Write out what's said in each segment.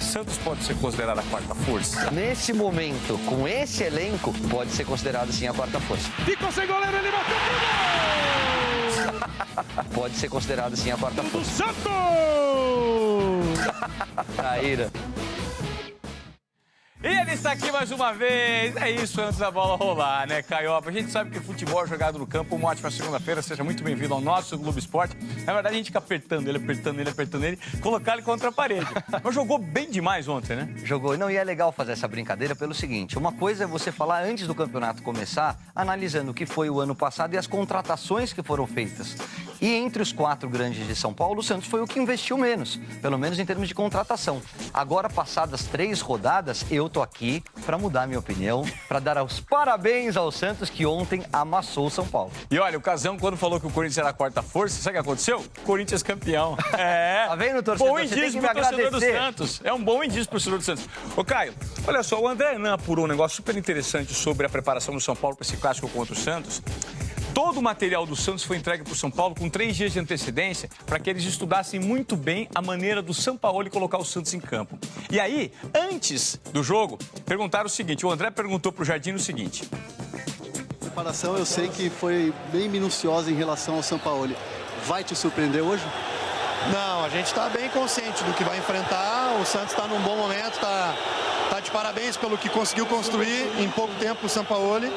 Santos pode ser considerado a quarta força? Nesse momento, com esse elenco, pode ser considerado sim a quarta força. Ficou sem goleiro, ele bateu pro gol! Pode ser considerado sim a quarta força. Santos! Traíra. E ele está aqui mais uma vez. É isso, antes da bola rolar, né, Caioba? A gente sabe que futebol é jogado no campo. Uma ótima segunda-feira. Seja muito bem-vindo ao nosso Globo Esporte. Na verdade, a gente fica apertando ele, colocar ele contra a parede. Mas jogou bem demais ontem, né? Jogou. Não, e é legal fazer essa brincadeira pelo seguinte. Uma coisa é você falar antes do campeonato começar, analisando o que foi o ano passado e as contratações que foram feitas. E entre os 4 grandes de São Paulo, o Santos foi o que investiu menos, pelo menos em termos de contratação. Agora, passadas 3 rodadas, eu tô aqui para mudar minha opinião, para dar os parabéns ao Santos, que ontem amassou o São Paulo. E olha, o Casão, quando falou que o Corinthians era a quarta força, sabe o que aconteceu? Corinthians campeão. É. Tá vendo, torcedor? Bom indício pro torcedor do Santos. É um bom indício pro torcedor do Santos. Ô, Caio, olha só, o André Hernan apurou um negócio super interessante sobre a preparação do São Paulo para esse clássico contra o Santos. Todo o material do Santos foi entregue para o São Paulo com 3 dias de antecedência para que eles estudassem muito bem a maneira do Sampaoli colocar o Santos em campo. E aí, antes do jogo, perguntaram o seguinte, o André perguntou para o Jardim o seguinte. A preparação eu sei que foi bem minuciosa em relação ao Sampaoli. Vai te surpreender hoje? Não, a gente está bem consciente do que vai enfrentar. O Santos está num bom momento, está de parabéns pelo que conseguiu construir em pouco tempo o Sampaoli.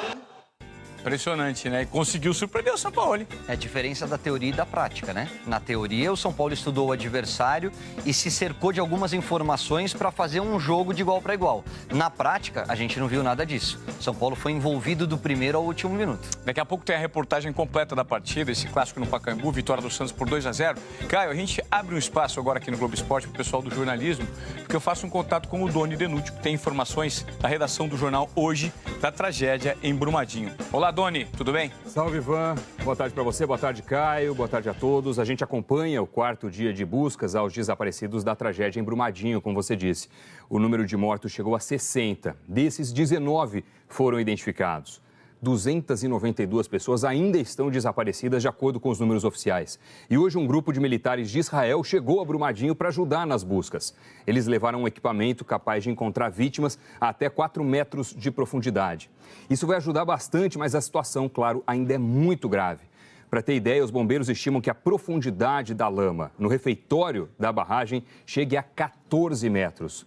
Impressionante, né? Conseguiu surpreender o São Paulo. É a diferença da teoria e da prática, né? Na teoria, o São Paulo estudou o adversário e se cercou de algumas informações para fazer um jogo de igual para igual. Na prática, a gente não viu nada disso. São Paulo foi envolvido do primeiro ao último minuto. Daqui a pouco tem a reportagem completa da partida, esse clássico no Pacaembu, vitória do Santos por 2-0. Caio, a gente abre um espaço agora aqui no Globo Esporte para o pessoal do jornalismo, porque eu faço um contato com o Doni Denútil, que tem informações da redação do jornal Hoje, da tragédia em Brumadinho. Olá, Doni, tudo bem? Salve, Ivan. Boa tarde para você, boa tarde, Caio, boa tarde a todos. A gente acompanha o 4º dia de buscas aos desaparecidos da tragédia em Brumadinho, como você disse. O número de mortos chegou a 60. Desses, 19 foram identificados. 292 pessoas ainda estão desaparecidas, de acordo com os números oficiais. E hoje um grupo de militares de Israel chegou a Brumadinho para ajudar nas buscas. Eles levaram um equipamento capaz de encontrar vítimas a até 4 metros de profundidade. Isso vai ajudar bastante, mas a situação, claro, ainda é muito grave. Para ter ideia, os bombeiros estimam que a profundidade da lama no refeitório da barragem chegue a 14 metros.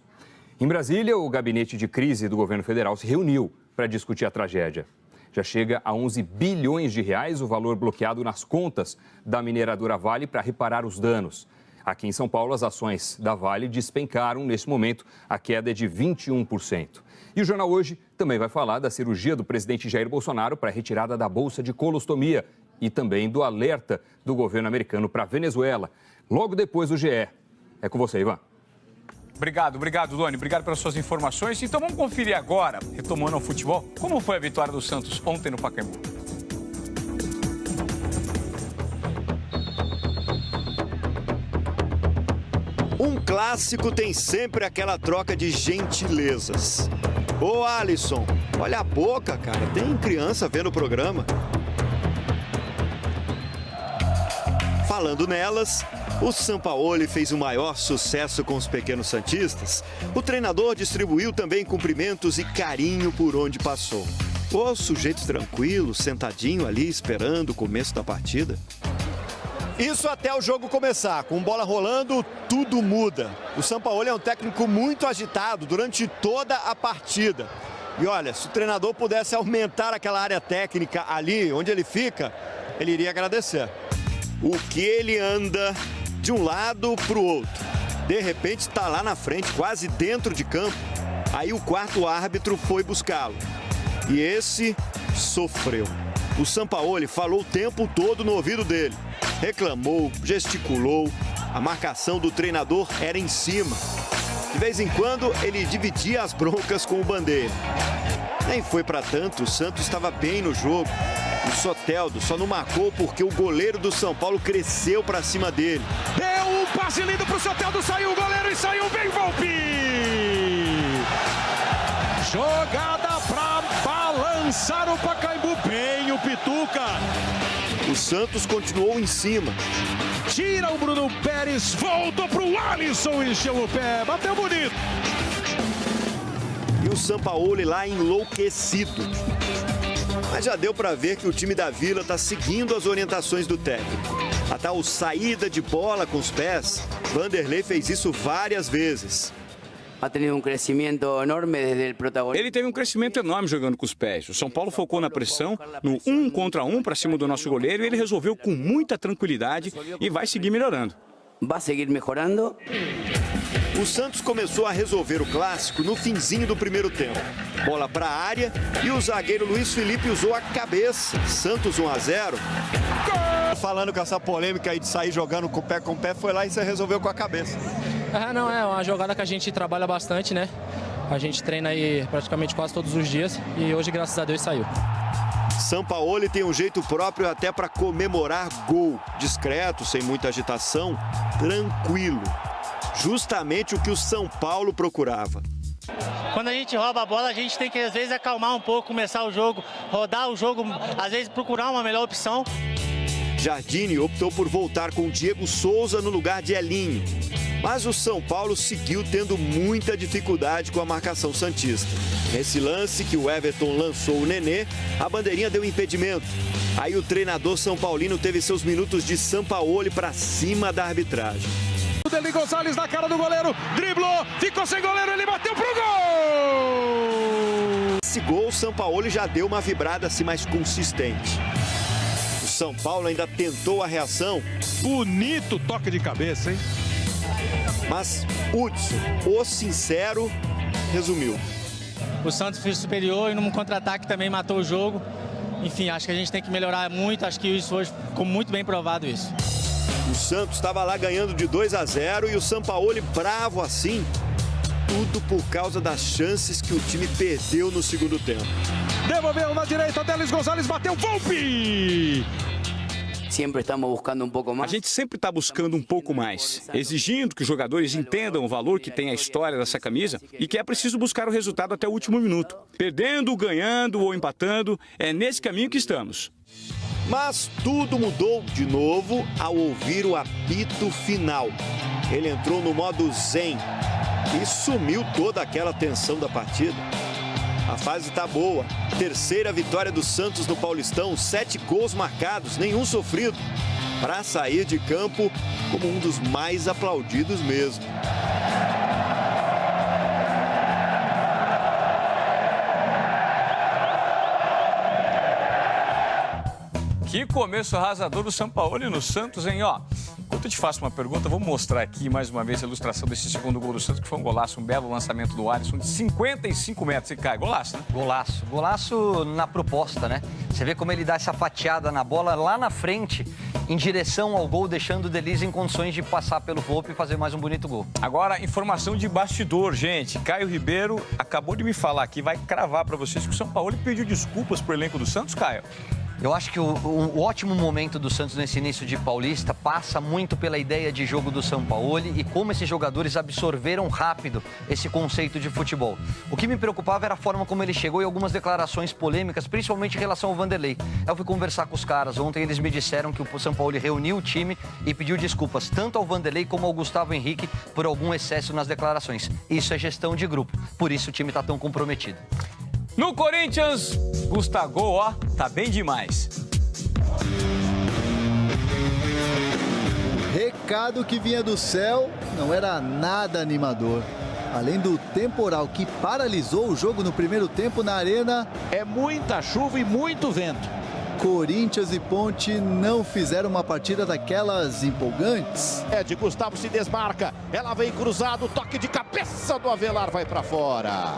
Em Brasília, o gabinete de crise do governo federal se reuniu para discutir a tragédia. Já chega a 11 bilhões de reais o valor bloqueado nas contas da mineradora Vale para reparar os danos. Aqui em São Paulo, as ações da Vale despencaram. Nesse momento, a queda é de 21%. E o Jornal Hoje também vai falar da cirurgia do presidente Jair Bolsonaro para a retirada da bolsa de colostomia e também do alerta do governo americano para a Venezuela, logo depois do GE. É com você, Ivan. Obrigado, Doni. Obrigado pelas suas informações. Então vamos conferir agora, retomando ao futebol, como foi a vitória do Santos ontem no Pacaembu. Um clássico tem sempre aquela troca de gentilezas. Ô, Alisson, olha a boca, cara. Tem criança vendo o programa. Falando nelas, o Sampaoli fez o maior sucesso com os pequenos santistas. O treinador distribuiu também cumprimentos e carinho por onde passou. O sujeito tranquilo, sentadinho ali, esperando o começo da partida. Isso até o jogo começar. Com bola rolando, tudo muda. O Sampaoli é um técnico muito agitado durante toda a partida. E olha, se o treinador pudesse aumentar aquela área técnica ali, onde ele fica, ele iria agradecer. O que ele anda de um lado para o outro. De repente está lá na frente, quase dentro de campo. Aí o quarto árbitro foi buscá-lo. E esse sofreu. O Sampaoli falou o tempo todo no ouvido dele. Reclamou, gesticulou. A marcação do treinador era em cima. De vez em quando ele dividia as broncas com o Bandeira. Nem foi para tanto, o Santos estava bem no jogo. O Soteldo só não marcou porque o goleiro do São Paulo cresceu para cima dele. Deu um passe lindo pro Soteldo, saiu o goleiro e saiu bem Volpi. Jogada para balançar o Pacaembu, bem o Pituca. O Santos continuou em cima. tira o Bruno Pérez, voltou pro Alisson, encheu o pé, bateu bonito. E o Sampaoli lá enlouquecido. Mas já deu para ver que o time da Vila está seguindo as orientações do técnico. A tal saída de bola com os pés, Vanderlei fez isso várias vezes. Ele teve um crescimento enorme jogando com os pés. O São Paulo focou na pressão, no 1 contra 1 para cima do nosso goleiro e ele resolveu com muita tranquilidade e vai seguir melhorando. Vai seguir melhorando. O Santos começou a resolver o clássico no finzinho do primeiro tempo. Bola para a área e o zagueiro Luiz Felipe usou a cabeça. Santos 1-0. Falando com essa polêmica aí de sair jogando com o pé, foi lá e você resolveu com a cabeça. Não, é uma jogada que a gente trabalha bastante, né? A gente treina aí praticamente quase todos os dias e hoje, graças a Deus, saiu. Sampaoli tem um jeito próprio até para comemorar gol. Discreto, sem muita agitação, tranquilo. Justamente o que o São Paulo procurava. Quando a gente rouba a bola, a gente tem que, às vezes, acalmar um pouco, começar o jogo, rodar o jogo, às vezes procurar uma melhor opção. Jardine optou por voltar com Diego Souza no lugar de Elinho. Mas o São Paulo seguiu tendo muita dificuldade com a marcação santista. Nesse lance que o Everton lançou o Nenê, a bandeirinha deu impedimento. Aí o treinador são paulino teve seus minutos de Sampaoli para cima da arbitragem. O Deli Gonçalves na cara do goleiro, driblou, ficou sem goleiro, ele bateu pro gol! Esse gol, o Sampaoli já deu uma vibrada assim mais consistente. O São Paulo ainda tentou a reação. Bonito toque de cabeça, hein? Mas Hudson, o sincero, resumiu. O Santos foi superior e num contra-ataque também matou o jogo. Enfim, acho que a gente tem que melhorar muito, acho que isso hoje ficou muito bem provado isso. O Santos estava lá ganhando de 2-0 e o Sampaoli bravo assim. Tudo por causa das chances que o time perdeu no segundo tempo. Devolveu na direita, Delis Gonçalves bateu, Volpi! Sempre estamos buscando um pouco mais. A gente sempre está buscando um pouco mais, exigindo que os jogadores entendam o valor que tem a história dessa camisa e que é preciso buscar o resultado até o último minuto. Perdendo, ganhando ou empatando, é nesse caminho que estamos. Mas tudo mudou de novo ao ouvir o apito final. Ele entrou no modo zen e sumiu toda aquela tensão da partida. A fase tá boa. Terceira vitória do Santos no Paulistão, 7 gols marcados, nenhum sofrido. Para sair de campo como um dos mais aplaudidos mesmo. Que começo arrasador do Sampaoli no Santos, hein? Ó, enquanto eu te faço uma pergunta, vou mostrar aqui mais uma vez a ilustração desse segundo gol do Santos, que foi um golaço, um belo lançamento do Alisson de 55 metros. E cai, golaço, né? Golaço. Golaço na proposta, né? Você vê como ele dá essa fatiada na bola lá na frente, em direção ao gol, deixando o Delis em condições de passar pelo Volpi e fazer mais um bonito gol. Agora, informação de bastidor, gente. Caio Ribeiro acabou de me falar aqui, vai cravar pra vocês que o Sampaoli pediu desculpas pro elenco do Santos, Caio. Eu acho que o ótimo momento do Santos nesse início de Paulista passa muito pela ideia de jogo do Sampaoli e como esses jogadores absorveram rápido esse conceito de futebol. O que me preocupava era a forma como ele chegou e algumas declarações polêmicas, principalmente em relação ao Vanderlei. Eu fui conversar com os caras, ontem eles me disseram que o Sampaoli reuniu o time e pediu desculpas tanto ao Vanderlei como ao Gustavo Henrique por algum excesso nas declarações. Isso é gestão de grupo, por isso o time está tão comprometido. No Corinthians, Gustavo, ó, tá bem demais. Recado que vinha do céu não era nada animador. Além do temporal que paralisou o jogo no primeiro tempo na Arena, É muita chuva e muito vento. Corinthians e Ponte não fizeram uma partida daquelas empolgantes. De Gustavo se desmarca, ela vem cruzado, toque de cabeça do Avelar vai pra fora.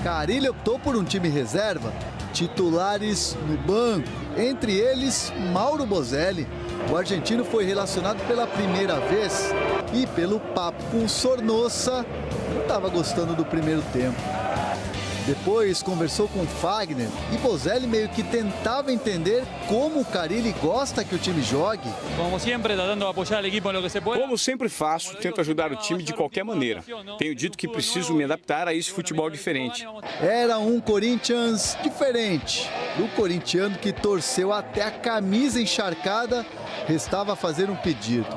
Carille optou por um time reserva, titulares no banco, entre eles Mauro Bozelli. O argentino foi relacionado pela primeira vez e pelo papo com o Sornossa, não estava gostando do primeiro tempo. Depois conversou com Fagner e Bozelli meio que tentava entender como o Carille gosta que o time jogue. Como sempre, tratando de apoiar o equipo no que se pode. Como sempre faço, tento ajudar o time de qualquer maneira. Tenho dito que preciso me adaptar a esse futebol diferente. Era um Corinthians diferente. O corintiano que torceu até a camisa encharcada, restava fazer um pedido.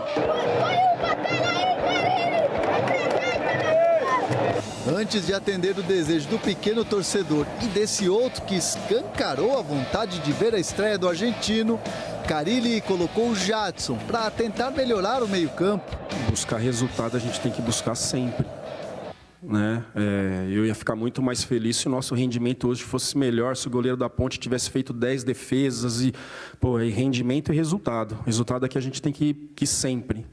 Antes de atender o desejo do pequeno torcedor e desse outro que escancarou a vontade de ver a estreia do argentino, Carille colocou o Jadson para tentar melhorar o meio-campo. Buscar resultado a gente tem que buscar sempre, né? Eu ia ficar muito mais feliz se o nosso rendimento hoje fosse melhor, se o goleiro da Ponte tivesse feito 10 defesas e, rendimento e resultado. Resultado é que a gente tem que ir sempre.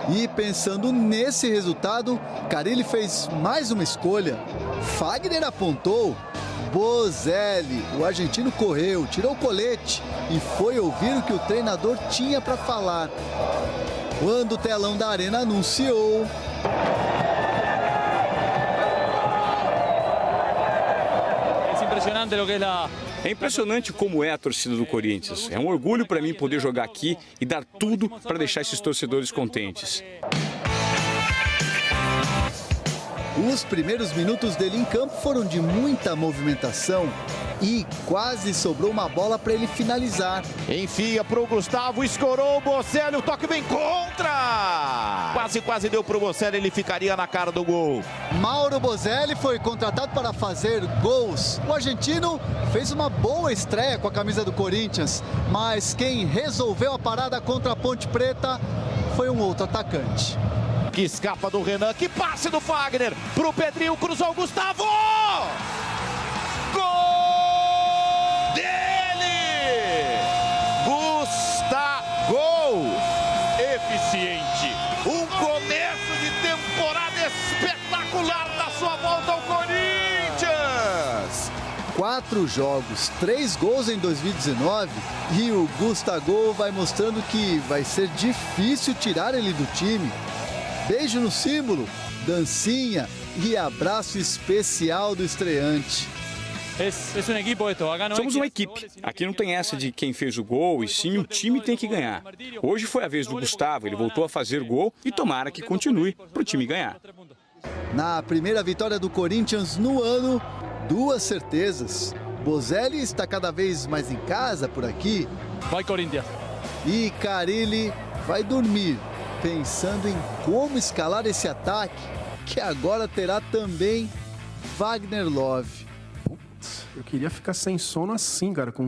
E pensando nesse resultado, Carille fez mais uma escolha. Fagner apontou, Bozelli, o argentino correu, tirou o colete e foi ouvir o que o treinador tinha para falar. Quando o telão da arena anunciou... É impressionante como é a torcida do Corinthians. É um orgulho para mim poder jogar aqui e dar tudo para deixar esses torcedores contentes. Os primeiros minutos dele em campo foram de muita movimentação e quase sobrou uma bola para ele finalizar. Enfia para o Gustavo, escorou o Bozelli, o toque vem contra! Quase deu para o Bozelli, ele ficaria na cara do gol. Mauro Bozelli foi contratado para fazer gols. O argentino fez uma boa estreia com a camisa do Corinthians, mas quem resolveu a parada contra a Ponte Preta foi um outro atacante. Que escapa do Renan, que passe do Fagner pro Pedrinho, cruzou o Gustavo! Gol dele! Gustavo! Eficiente! Um começo de temporada espetacular da sua volta ao Corinthians! 4 jogos, 3 gols em 2019 e o Gustavo vai mostrando que vai ser difícil tirar ele do time. Beijo no símbolo, dancinha e abraço especial do estreante. Somos uma equipe. Aqui não tem essa de quem fez o gol, e sim o time tem que ganhar. Hoje foi a vez do Gustavo, ele voltou a fazer gol e tomara que continue para o time ganhar. Na primeira vitória do Corinthians no ano, 2 certezas. Bozelli está cada vez mais em casa por aqui. Vai, Corinthians. E Carille vai dormir, pensando em como escalar esse ataque, que agora terá também Wagner Love. Eu queria ficar sem sono assim, cara, com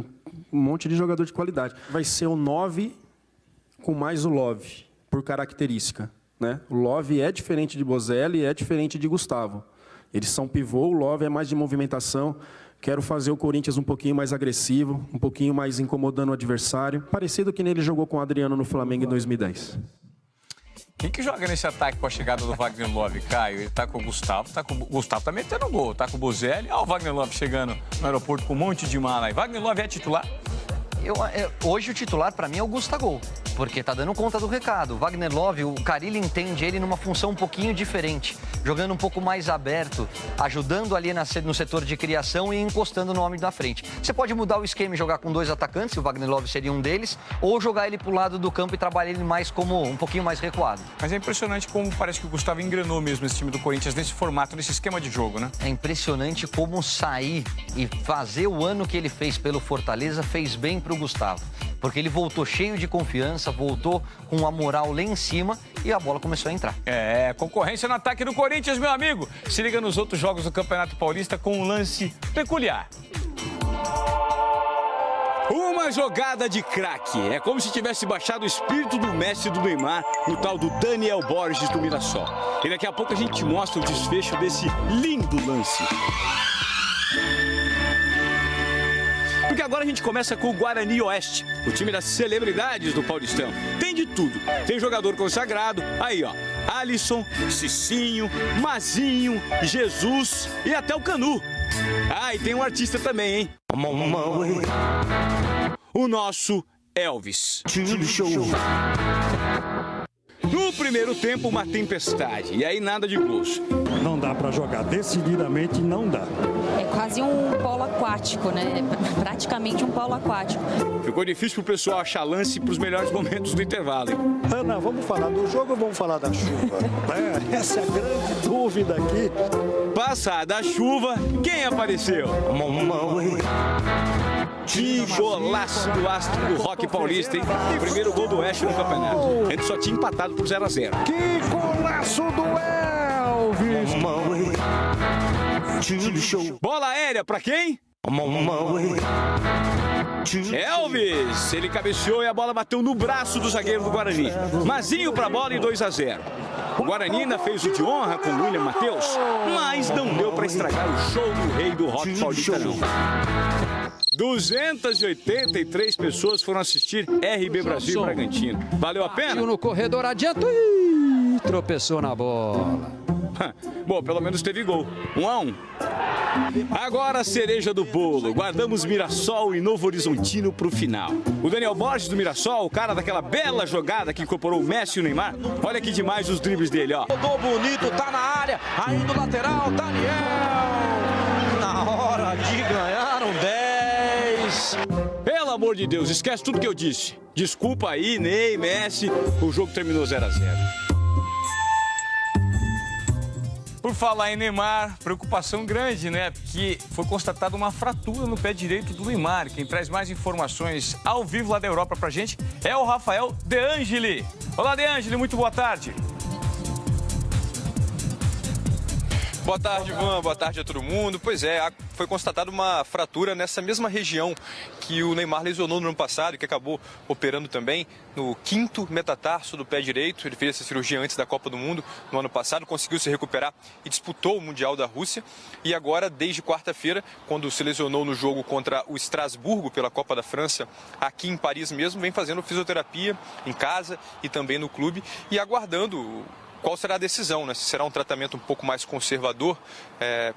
um monte de jogador de qualidade. Vai ser o 9 com mais o Love, por característica, né? O Love é diferente de Bozelli, é diferente de Gustavo. Eles são pivô, o Love é mais de movimentação. Quero fazer o Corinthians um pouquinho mais agressivo, um pouquinho mais incomodando o adversário, parecido que ele jogou com o Adriano no Flamengo em 2010. Quem que joga nesse ataque com a chegada do Wagner Love, Caio? Ele tá com o Gustavo, o Gustavo tá metendo gol, tá com o Bozelli. Olha o Wagner Love chegando no aeroporto com um monte de mala aí. Wagner Love é titular? Hoje o titular para mim é o Gustavo, porque tá dando conta do recado. O Wagner Love, o Carille entende ele numa função um pouquinho diferente, jogando um pouco mais aberto, ajudando ali no setor de criação e encostando no homem da frente. Você pode mudar o esquema e jogar com 2 atacantes, o Wagner Love seria um deles, ou jogar ele pro lado do campo e trabalhar ele mais como um pouquinho mais recuado. Mas é impressionante como parece que o Gustavo engrenou mesmo esse time do Corinthians nesse formato, nesse esquema de jogo, né? É impressionante como sair e fazer o ano que ele fez pelo Fortaleza fez bem pro Gustavo, porque ele voltou cheio de confiança, voltou com a moral lá em cima e a bola começou a entrar. Concorrência no ataque do Corinthians, meu amigo. Se liga nos outros jogos do Campeonato Paulista com um lance peculiar. Uma jogada de craque. É como se tivesse baixado o espírito do Messi e do Neymar no tal do Daniel Borges do Mirassol. E daqui a pouco a gente mostra o desfecho desse lindo lance. Porque agora a gente começa com o Guarani Oeste, o time das celebridades do Paulistão. Tem de tudo. Tem jogador consagrado, aí ó, Alisson, Cicinho, Mazinho, Jesus e até o Canu. Ah, e tem um artista também, hein? O nosso Elvis. No primeiro tempo, uma tempestade. E aí nada de gols. Não dá pra jogar decididamente, não dá. É quase um polo aquático, né? Praticamente um polo aquático. Ficou difícil pro pessoal achar lance para os melhores momentos do intervalo, hein? Ana, vamos falar do jogo ou vamos falar da chuva? Essa é a grande dúvida aqui. Passada a chuva, quem apareceu? Que golaço do astro do rock paulista, hein? O primeiro gol do Oeste no campeonato. A gente só tinha empatado por 0-0. Que golaço do Elvis! Bola aérea pra quem? Elvis! Ele cabeceou e a bola bateu no braço do zagueiro do Guarani. Mazinho pra bola e 2-0. O Guarani ainda fez o de honra com o William Matheus, mas não deu pra estragar o show do rei do rock paulista, não. 283 pessoas foram assistir RB Brasil e Bragantino. Valeu a pena? No corredor adianta e tropeçou na bola. Bom, pelo menos teve gol. 1-1. Agora a cereja do bolo. Guardamos Mirassol e Novo Horizontino pro final. O Daniel Borges do Mirassol, o cara daquela bela jogada que incorporou o Messi e o Neymar. Olha que demais os dribles dele, ó. Rodou bonito, tá na área. Ainda o lateral, Daniel. Na hora de ganhar um 10. Pelo amor de Deus, esquece tudo que eu disse. Desculpa aí, Ney, Messi. O jogo terminou 0-0. Por falar em Neymar, preocupação grande, né? Porque foi constatada uma fratura no pé direito do Neymar. Quem traz mais informações ao vivo lá da Europa pra gente é o Rafael De Angeli. Olá, De Angeli, muito boa tarde. Boa tarde, Ivan. Boa tarde a todo mundo. Pois é, foi constatada uma fratura nessa mesma região que o Neymar lesionou no ano passado e que acabou operando também no 5º metatarso do pé direito. Ele fez essa cirurgia antes da Copa do Mundo no ano passado, conseguiu se recuperar e disputou o Mundial da Rússia. E agora, desde quarta-feira, quando se lesionou no jogo contra o Estrasburgo pela Copa da França, aqui em Paris mesmo, vem fazendo fisioterapia em casa e também no clube e aguardando qual será a decisão, né? Se será um tratamento um pouco mais conservador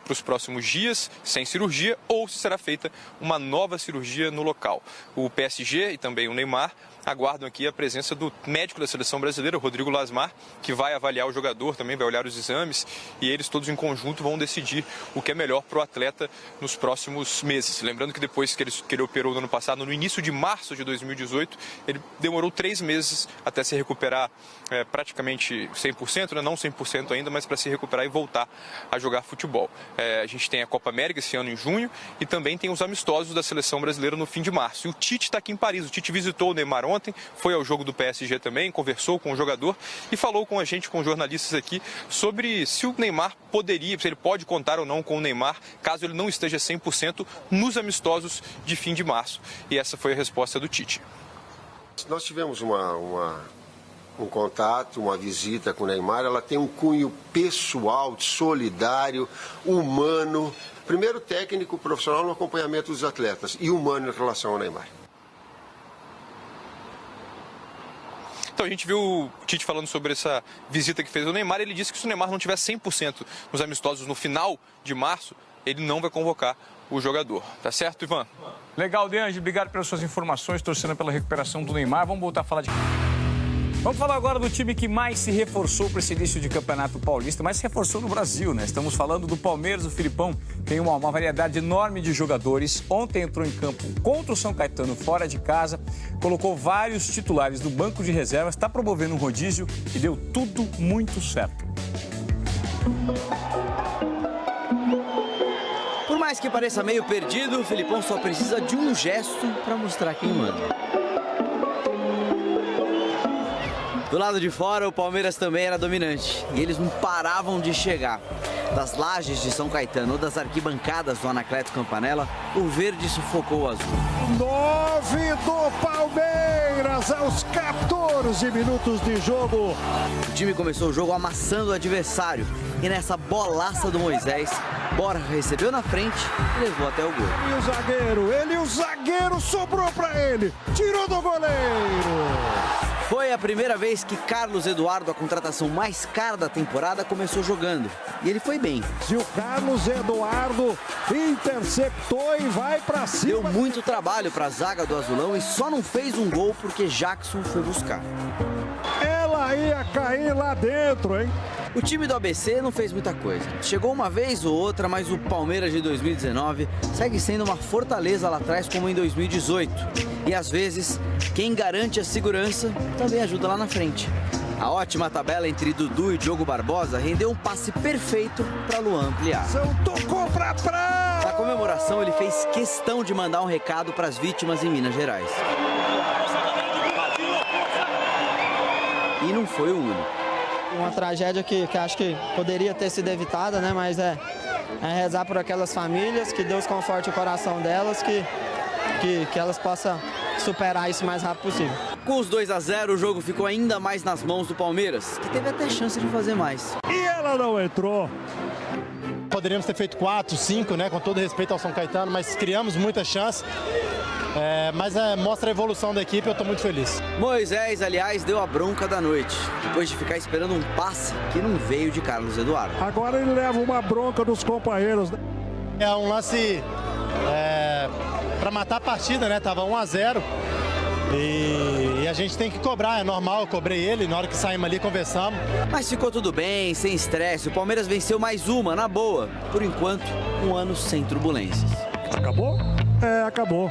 para os próximos dias, sem cirurgia, ou se será feita uma nova cirurgia no local. O PSG e também o Neymar aguardam aqui a presença do médico da seleção brasileira, Rodrigo Lasmar, que vai avaliar o jogador, também vai olhar os exames, e eles todos em conjunto vão decidir o que é melhor para o atleta nos próximos meses. Lembrando que depois que ele operou no ano passado, no início de março de 2018, ele demorou 3 meses até se recuperar praticamente 100%, né? Não 100% ainda, mas para se recuperar e voltar a jogar futebol. A gente tem a Copa América esse ano em junho e também tem os amistosos da seleção brasileira no fim de março. E o Tite está aqui em Paris, o Tite visitou o Neymar ontem, foi ao jogo do PSG também, conversou com o jogador e falou com a gente, com jornalistas aqui, sobre se o Neymar poderia, se ele pode contar ou não com o Neymar, caso ele não esteja 100% nos amistosos de fim de março. E essa foi a resposta do Tite. Nós tivemos um contato, uma visita com o Neymar, ela tem um cunho pessoal, solidário, humano. Primeiro, técnico, profissional no acompanhamento dos atletas e humano em relação ao Neymar. Então a gente viu o Tite falando sobre essa visita que fez ao Neymar. Ele disse que se o Neymar não tiver 100% nos amistosos no final de março, ele não vai convocar o jogador. Tá certo, Ivan? Legal, De Angeli. Obrigado pelas suas informações, torcendo pela recuperação do Neymar. Vamos voltar a falar de... Vamos falar agora do time que mais se reforçou para esse início de campeonato paulista, mais se reforçou no Brasil, né? Estamos falando do Palmeiras. O Filipão tem uma variedade enorme de jogadores. Ontem entrou em campo contra o São Caetano fora de casa, colocou vários titulares do banco de reservas, está promovendo um rodízio e deu tudo muito certo. Por mais que pareça meio perdido, o Filipão só precisa de um gesto para mostrar quem manda. Do lado de fora, o Palmeiras também era dominante e eles não paravam de chegar. Das lajes de São Caetano ou das arquibancadas do Anacleto Campanella, o verde sufocou o azul. 9 do Palmeiras aos 14 minutos de jogo. O time começou o jogo amassando o adversário e nessa bolaça do Moisés, Borja recebeu na frente e levou até o gol. E o zagueiro sobrou para ele, tirou do goleiro. Foi a primeira vez que Carlos Eduardo, a contratação mais cara da temporada, começou jogando. E ele foi bem. E o Carlos Eduardo interceptou e vai para cima. Deu muito trabalho para a zaga do Azulão e só não fez um gol porque Jackson foi buscar. Ela ia cair lá dentro, hein? O time do ABC não fez muita coisa. Chegou uma vez ou outra, mas o Palmeiras de 2019 segue sendo uma fortaleza lá atrás como em 2018. E às vezes, quem garante a segurança também ajuda lá na frente. A ótima tabela entre Dudu e Diogo Barbosa rendeu um passe perfeito para Luan ampliar. Tocou pra praia! Na comemoração, ele fez questão de mandar um recado para as vítimas em Minas Gerais. E não foi o único. Uma tragédia que acho que poderia ter sido evitada, né? Mas é rezar por aquelas famílias, que Deus conforte o coração delas, que elas possam superar isso o mais rápido possível. Com os 2-0, o jogo ficou ainda mais nas mãos do Palmeiras, que teve até chance de fazer mais. E ela não entrou. Poderíamos ter feito 4, 5, né? Com todo respeito ao São Caetano, mas criamos muita chance. Mas mostra a evolução da equipe, eu estou muito feliz. Moisés, aliás, deu a bronca da noite, depois de ficar esperando um passe que não veio de Carlos Eduardo. Agora ele leva uma bronca dos companheiros. É um lance para matar a partida, né? Tava 1-0 e a gente tem que cobrar, é normal, eu cobrei ele, na hora que saímos ali conversamos. Mas ficou tudo bem, sem estresse, o Palmeiras venceu mais uma, na boa. Por enquanto, um ano sem turbulências. Acabou? Acabou.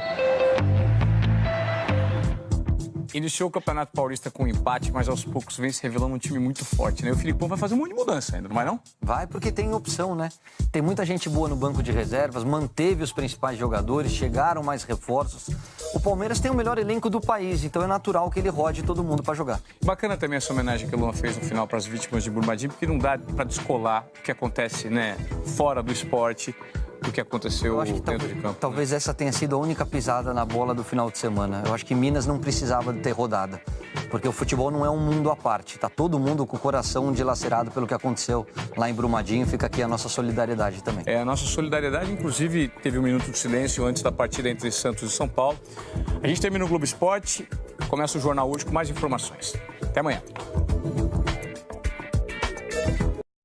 Iniciou o Campeonato Paulista com um empate, mas aos poucos vem se revelando um time muito forte, né? E o Filipão vai fazer um monte de mudança ainda, não vai não? Vai, porque tem opção, né? Tem muita gente boa no banco de reservas, manteve os principais jogadores, chegaram mais reforços. O Palmeiras tem o melhor elenco do país, então é natural que ele rode todo mundo para jogar. Bacana também essa homenagem que o Luan fez no final para as vítimas de Brumadinho, porque não dá para descolar o que acontece, né, fora do esporte, do que aconteceu dentro de campo. Talvez essa tenha sido a única pisada na bola do final de semana. Eu acho que Minas não precisava de ter rodada, porque o futebol não é um mundo à parte. Tá todo mundo com o coração dilacerado pelo que aconteceu lá em Brumadinho. Fica aqui a nossa solidariedade também. A nossa solidariedade, inclusive, teve um minuto de silêncio antes da partida entre Santos e São Paulo. A gente termina o Globo Esporte, começa o Jornal hoje com mais informações. Até amanhã.